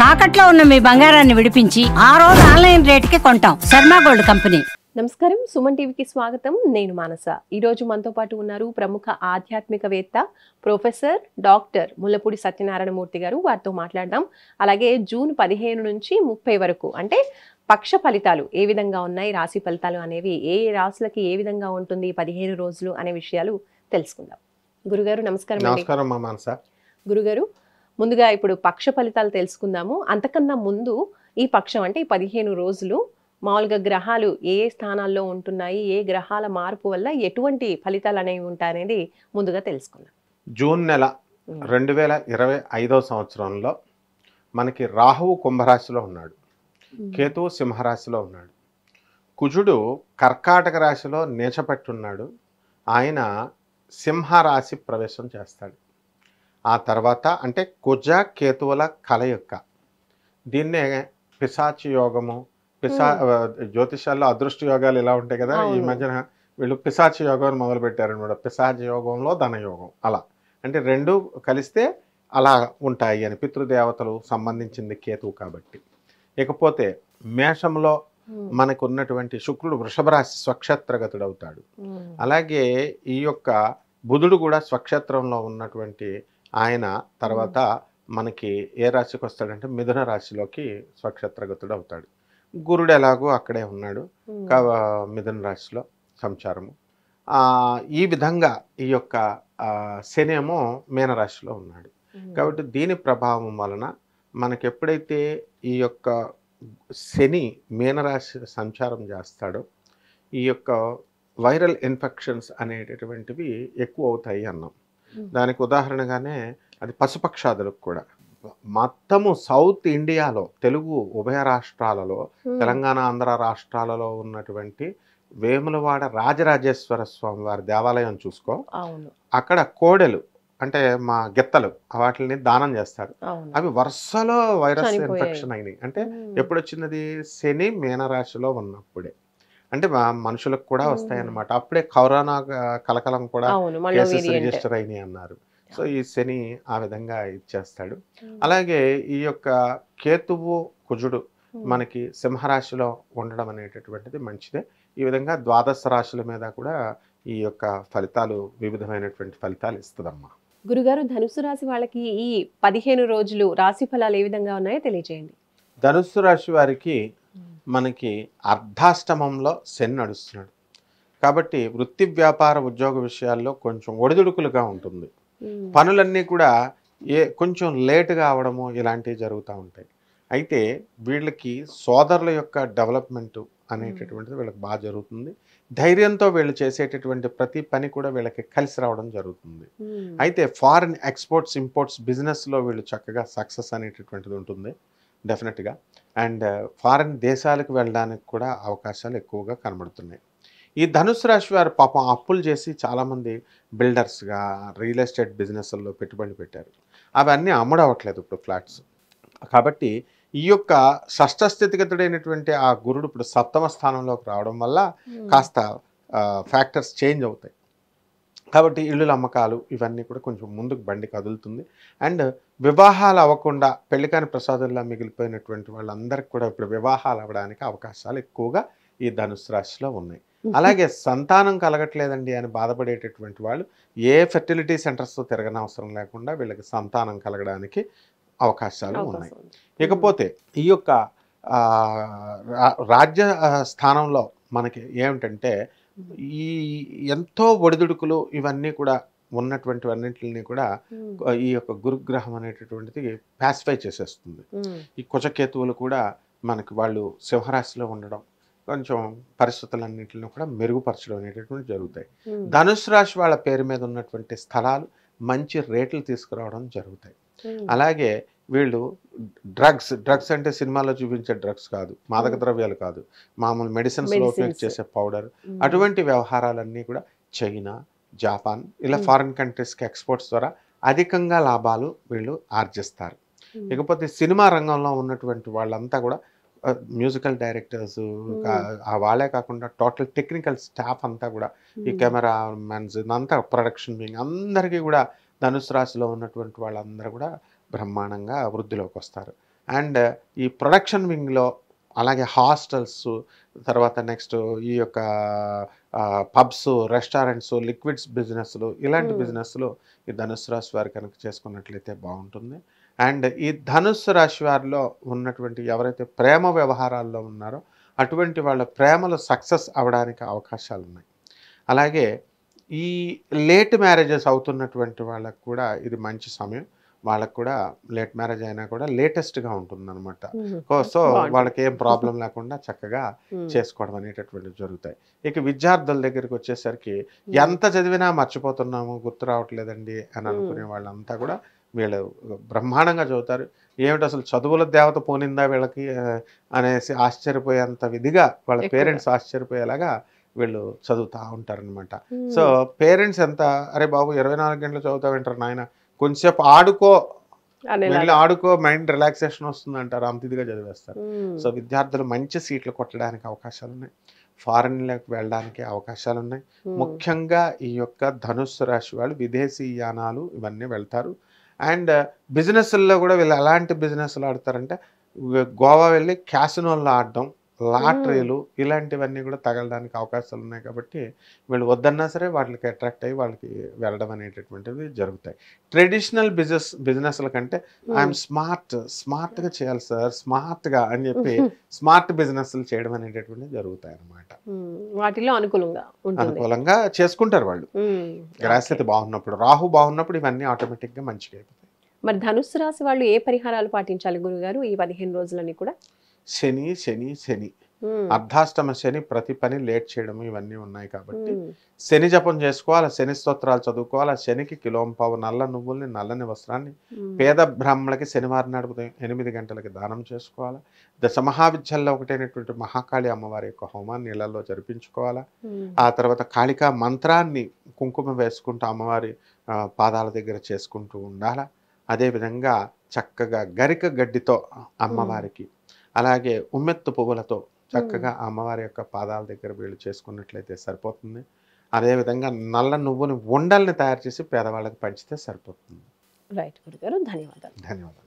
తాకట్లో ఉన్న మీ బంగారాన్ని విడిపించి ఆ రోజు ఆన్లైన్ రేటుకి కొంటాం. Sharma gold company. నమస్కారం, సుమన్ టీవీకి స్వాగతం. నేను మానస. ఈరోజు మనతో పాటు ఉన్నారు ప్రముఖ ఆధ్యాత్మికవేత్త ప్రొఫెసర్ డాక్టర్ ముల్లపూడి సత్యనారాయణమూర్తి గారు. వారితో మాట్లాడదాం. అలాగే జూన్ 15 నుంచి 30 వరకు అంటే పక్ష ఫలితాలు ఏ విధంగా ఉన్నాయి, రాశి ఫలితాలు అనేవి ఏ రాశులకి ఏ విధంగా ఉంటుంది 15 రోజులు అనే విషయాలు తెలుసుకుందాం. గురుగారు నమస్కారం. నమస్కారం మానస. గురుగారు, ముందుగా ఇప్పుడు పక్ష ఫలితాలు తెలుసుకుందాము. అంతకన్నా ముందు ఈ పక్షం అంటే ఈ 15 రోజులు మామూలుగా గ్రహాలు ఏ స్థానాల్లో ఉంటున్నాయి, ఏ గ్రహాల మార్పు వల్ల ఎటువంటి ఫలితాలు అనేవి ఉంటాయనేది ముందుగా తెలుసుకుందాం. జూన్ నెల 2025 సంవత్సరంలో మనకి రాహువు కుంభరాశిలో ఉన్నాడు, కేతువు సింహరాశిలో ఉన్నాడు, కుజుడు కర్కాటక రాశిలో నీచపట్టున్నాడు. ఆయన సింహరాశి ప్రవేశం చేస్తాడు. ఆ తర్వాత అంటే కుజ కేతువుల కలయిక, దీన్నే పిశాచి యోగము, జ్యోతిషాల్లో అదృష్ట యోగాలు ఇలా ఉంటాయి కదా. ఈ మధ్యన వీళ్ళు పిశాచి యోగాన్ని మొదలు పెట్టారనమాట. పిశాచి యోగంలో ధనయోగం, అలా అంటే రెండు కలిస్తే అలా ఉంటాయి అని పితృదేవతలు సంబంధించింది కేతువు కాబట్టి. ఇకపోతే మేషంలో మనకు ఉన్నటువంటి శుక్రుడు వృషభ రాశి స్వక్షేత్రగతుడు అవుతాడు. అలాగే ఈ యొక్క బుధుడు కూడా స్వక్షేత్రంలో ఉన్నటువంటి ఆయన తర్వాత మనకి ఏ రాశికి వస్తాడంటే మిథున రాశిలోకి స్వక్షేత్రగతుడు అవుతాడు. గురుడు ఎలాగో అక్కడే ఉన్నాడు, మిథున రాశిలో సంచారము. ఈ విధంగా ఈ యొక్క శని ఏమో మీనరాశిలో ఉన్నాడు. కాబట్టి దీని ప్రభావం వలన మనకి ఎప్పుడైతే ఈ యొక్క శని మీనరాశి సంచారం చేస్తాడో ఈ యొక్క వైరల్ ఇన్ఫెక్షన్స్ అనేటటువంటివి ఎక్కువ అవుతాయి అన్నాం. దానికి ఉదాహరణగానే అది పశుపక్షాదులకు కూడా మొత్తము సౌత్ ఇండియాలో తెలుగు ఉభయ రాష్ట్రాలలో తెలంగాణ ఆంధ్ర రాష్ట్రాలలో ఉన్నటువంటి వేములవాడ రాజరాజేశ్వర స్వామి వారి దేవాలయం చూసుకో, అక్కడ కోడెలు అంటే మా గిత్తలు వాటిని దానం చేస్తారు. అవి వరుసలో వైరస్ ఇన్ఫెక్షన్ అయినాయి. అంటే ఎప్పుడు వచ్చినది? శని మీనరాశిలో ఉన్నప్పుడే. అంటే మనుషులకు కూడా వస్తాయన్నమాట. అప్పుడే కరోనా కలకలం కూడా కేసెస్ రిజిస్టర్ అయినాయి అన్నారు. సో ఈ శని ఆ విధంగా ఇచ్చేస్తాడు. అలాగే ఈ యొక్క కేతువు కుజుడు మనకి సింహరాశిలో ఉండడం అనేటటువంటిది మంచిదే. ఈ విధంగా ద్వాదశ రాశుల మీద కూడా ఈ యొక్క ఫలితాలు వివిధమైనటువంటి ఫలితాలు ఇస్తుందమ్మా. గురుగారు, ధనుసు రాశి వాళ్ళకి ఈ 15 రోజులు రాశి ఫలాలు ఏ విధంగా ఉన్నాయో తెలియజేయండి. ధనుస్సు రాశి వారికి మనకి అర్ధాష్టమంలో శని నడుస్తున్నాడు కాబట్టి వృత్తి వ్యాపార ఉద్యోగ విషయాల్లో కొంచెం ఒడిదుడుకులుగా ఉంటుంది. పనులన్నీ కూడా కొంచెం లేటుగా అవడము ఇలాంటివి జరుగుతూ ఉంటాయి. అయితే వీళ్ళకి సోదరుల యొక్క డెవలప్మెంట్ అనేటటువంటిది వీళ్ళకి బాగా జరుగుతుంది. ధైర్యంతో వీళ్ళు చేసేటటువంటి ప్రతి పని కూడా వీళ్ళకి కలిసి రావడం జరుగుతుంది. అయితే ఫారిన్ ఎక్స్పోర్ట్స్ ఇంపోర్ట్స్ బిజినెస్లో వీళ్ళు చక్కగా సక్సెస్ అనేటటువంటిది ఉంటుంది డెఫినెట్గా. అండ్ ఫారిన్ దేశాలకు వెళ్ళడానికి కూడా అవకాశాలు ఎక్కువగా కనబడుతున్నాయి. ఈ ధనుసు రాశి వారు పాపం అప్పులు చేసి చాలామంది బిల్డర్స్గా రియల్ ఎస్టేట్ బిజినెస్ల్లో పెట్టుబడులు పెట్టారు. అవన్నీ అమ్ముడవట్లేదు ఇప్పుడు ఫ్లాట్స్. కాబట్టి ఈ యొక్క షష్ఠ స్థితిగతుడైనటువంటి ఆ గురుడు ఇప్పుడు సప్తమ స్థానంలోకి రావడం వల్ల కాస్త ఫ్యాక్టర్స్ చేంజ్ అవుతాయి. కాబట్టి ఇళ్ళ అమ్మకాలు ఇవన్నీ కూడా కొంచెం ముందుకు బండి కదులుతుంది. అండ్ వివాహాలు అవ్వకుండా పెళ్లికాని ప్రసాదంలా మిగిలిపోయినటువంటి వాళ్ళందరికీ కూడా ఇప్పుడు వివాహాలు అవ్వడానికి అవకాశాలు ఎక్కువగా ఈ ధనుసు రాశిలో ఉన్నాయి. అలాగే సంతానం కలగట్లేదండి అని బాధపడేటటువంటి వాళ్ళు ఏ ఫెర్టిలిటీ సెంటర్స్తో తిరగనవసరం లేకుండా వీళ్ళకి సంతానం కలగడానికి అవకాశాలు ఉన్నాయి. ఇకపోతే ఈ యొక్క రాజ్య స్థానంలో మనకి ఏమిటంటే ఈ ఎంతో ఒడిదుడుకులు ఇవన్నీ కూడా ఉన్నటువంటివన్నింటిని కూడా ఈ యొక్క గురుగ్రహం అనేటటువంటిది ప్యాసిఫై చేసేస్తుంది. ఈ కుజకేతువులు కూడా మనకి వాళ్ళు సింహరాశిలో ఉండడం కొంచెం పరిస్థితులన్నింటిని కూడా మెరుగుపరచడం అనేటటువంటి జరుగుతాయి. ధనుసు రాశి వాళ్ళ పేరు మీద ఉన్నటువంటి స్థలాలు మంచి రేట్లు తీసుకురావడం జరుగుతాయి. అలాగే వీళ్ళు డ్రగ్స్ అంటే సినిమాలో చూపించే డ్రగ్స్ కాదు, మాదక ద్రవ్యాలు కాదు, మామూలు మెడిసిన్స్లో ఉపయోగించి చేసే పౌడర్, అటువంటి వ్యవహారాలన్నీ కూడా చైనా, జపాన్ ఇలా ఫారిన్ కంట్రీస్కి ఎక్స్పోర్ట్స్ ద్వారా అధికంగా లాభాలు వీళ్ళు ఆర్జిస్తారు. ఇకపోతే సినిమా రంగంలో ఉన్నటువంటి వాళ్ళంతా కూడా మ్యూజికల్ డైరెక్టర్స్ వాళ్ళే కాకుండా టోటల్ టెక్నికల్ స్టాఫ్ అంతా కూడా ఈ కెమెరా మ్యాన్స్ అంతా ప్రొడక్షన్ వింగ్ అందరికీ కూడా ధనుసు రాశిలో ఉన్నటువంటి వాళ్ళందరూ కూడా బ్రహ్మాండంగా వృద్ధిలోకి వస్తారు. అండ్ ఈ ప్రొడక్షన్ వింగ్లో, అలాగే హాస్టల్స్, తర్వాత నెక్స్ట్ ఈ యొక్క పబ్స్, రెస్టారెంట్స్, లిక్విడ్స్ బిజినెస్లు, ఇలాంటి బిజినెస్లు ఈ ధనుస్సు రాశి వారు కనుక చేసుకున్నట్లయితే బాగుంటుంది. అండ్ ఈ ధనుస్సు రాశి వారిలో ఉన్నటువంటి ఎవరైతే ప్రేమ వ్యవహారాల్లో ఉన్నారో అటువంటి వాళ్ళ ప్రేమలు సక్సెస్ అవ్వడానికి అవకాశాలు ఉన్నాయి. అలాగే ఈ లేట్ మ్యారేజెస్ అవుతున్నటువంటి వాళ్ళకు కూడా ఇది మంచి సమయం. వాళ్ళకు కూడా లేట్ మ్యారేజ్ అయినా కూడా లేటెస్ట్గా ఉంటుందన్నమాట. సో వాళ్ళకి ఏం ప్రాబ్లం లేకుండా చక్కగా చేసుకోవడం అనేటటువంటివి జరుగుతాయి. ఇక విద్యార్థుల దగ్గరికి వచ్చేసరికి ఎంత చదివినా మర్చిపోతున్నాము, గుర్తు రావట్లేదండి అని అనుకునే వాళ్ళంతా కూడా వీళ్ళు బ్రహ్మాండంగా చదువుతారు. ఏమిటి అసలు చదువుల దేవత పోనిందా వీళ్ళకి అనేసి ఆశ్చర్యపోయేంత విధిగా వాళ్ళ పేరెంట్స్ ఆశ్చర్యపోయేలాగా వీళ్ళు చదువుతూ ఉంటారనమాట. సో పేరెంట్స్ ఎంత, అరే బాబు 24 గంటలు చదువుతా వింటారు నాయన, కొంచెంసేపు ఆడుకో, వెళ్ళి ఆడుకో, మైండ్ రిలాక్సేషన్ వస్తుంది అంటారు, అంత ఇదిగా చదివేస్తారు. సో విద్యార్థులు మంచి సీట్లు కొట్టడానికి అవకాశాలు ఉన్నాయి, ఫారెన్లకు వెళ్ళడానికి అవకాశాలు ఉన్నాయి. ముఖ్యంగా ఈ యొక్క ధనుస్సు రాశి వాళ్ళు విదేశీ యానాలు ఇవన్నీ వెళ్తారు. అండ్ బిజినెస్ల్లో కూడా వీళ్ళు ఎలాంటి బిజినెస్లు ఆడతారంటే గోవా వెళ్ళి క్యాసినోల్లో ఆడడం, లాటరీలు ఇలాంటివన్నీ కూడా తగలడానికి అవకాశాలు ఉన్నాయి. కాబట్టి వీళ్ళు వద్దన్నా సరే వాటికి అట్రాక్ట్ అయ్యి వాళ్ళకి వెళ్ళడం అనేటటువంటివి జరుగుతాయి. ట్రెడిషనల్ బిజినెస్ల కంటే ఐఎమ్ స్మార్ట్గా చేయాలి సార్, స్మార్ట్గా అని చెప్పి స్మార్ట్ బిజినెస్లు చేయడం అనేటటువంటివి జరుగుతాయి అన్నమాట. వాటిలో అనుకూలంగా చేసుకుంటారు వాళ్ళు. గ్రహస్థితి బాగున్నప్పుడు, రాహు బాగున్నప్పుడు ఇవన్నీ ఆటోమేటిక్గా మంచిగా అయిపోతాయి. మరి ధనుస్సు రాశి వాళ్ళు ఏ పరిహారాలు పాటించాలి గురుగారు ఈ 15 రోజులని కూడా? శని అర్ధాష్టమ శని, ప్రతి పని లేట్ చేయడం, ఇవన్నీ ఉన్నాయి. కాబట్టి శని జపం చేసుకోవాలి, శని స్తోత్రాలు చదువుకోవాలి. శనికి కిలోంపావు నల్ల నువ్వుల్ని, నల్లని వస్త్రాన్ని పేద బ్రాహ్మణులకి శనివారం నాడు ఉదయం 8 గంటలకి దానం చేసుకోవాలి. దశమహావిద్యల్లో ఒకటైనటువంటి మహాకాళి అమ్మవారి యొక్క హోమాన్ని ఇళ్లలో జరిపించుకోవాలి. ఆ తర్వాత కాళికా మంత్రాన్ని కుంకుమ వేసుకుంటూ అమ్మవారి పాదాల దగ్గర చేసుకుంటూ ఉండాలి. అదేవిధంగా చక్కగా గరిక గడ్డితో అమ్మవారికి, అలాగే ఉమ్మెత్తు పువ్వులతో చక్కగా అమ్మవారి యొక్క పాదాల దగ్గర వీళ్ళు చేసుకున్నట్లయితే సరిపోతుంది. అదేవిధంగా నల్ల నువ్వుని ఉండల్ని తయారు చేసి పేదవాళ్ళకి పంచితే సరిపోతుంది. రైట్ గురుగారు, ధన్యవాదాలు. ధన్యవాదాలు.